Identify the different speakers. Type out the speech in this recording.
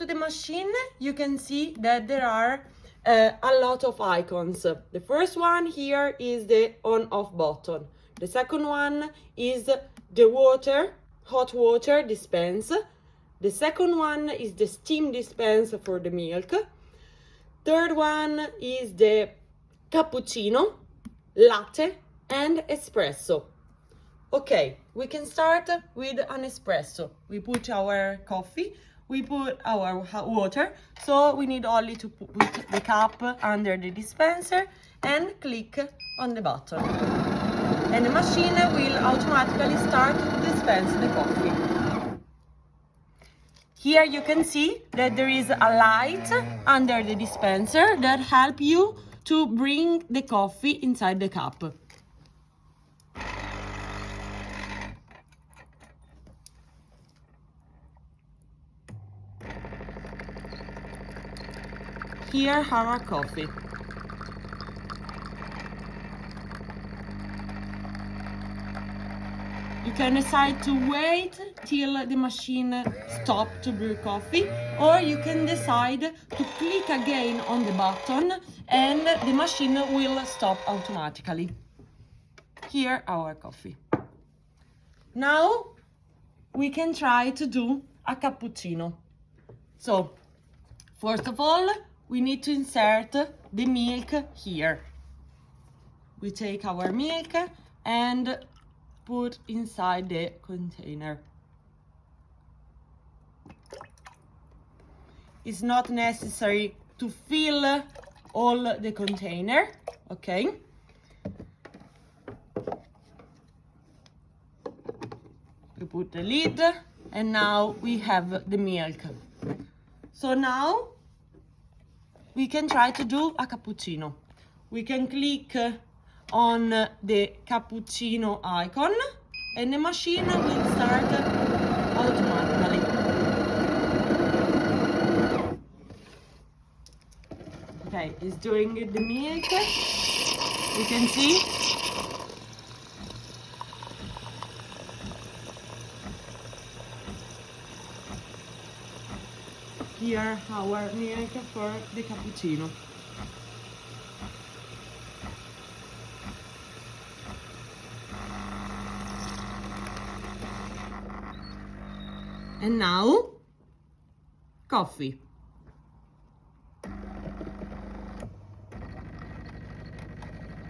Speaker 1: to the machine, you can see that there are a lot of icons. The first one here is the on-off button. The second one is the water, hot water dispense. The second one is the steam dispense for the milk. Third one is the cappuccino, latte, and espresso. Okay, we can start with an espresso. We put our coffee, we put our water, so we need only to put the cup under the dispenser and click on the button. And the machine will automatically start to dispense the coffee. Here you can see that there is a light under the dispenser that helps you to bring the coffee inside the cup. Here our coffee. You can decide to wait till the machine stops to brew coffee, or you can decide to click again on the button and the machine will stop automatically. Here our coffee. Now we can try to do a cappuccino. So first of all, we need to insert the milk here. We take our milk and put inside the container. It's not necessary to fill all the container, okay? We put the lid and now we have the milk. So now we can try to do a cappuccino. We can click on the cappuccino icon and the machine will start automatically. Okay, it's doing the milk. You can see. Here our milk for the cappuccino. And now, coffee.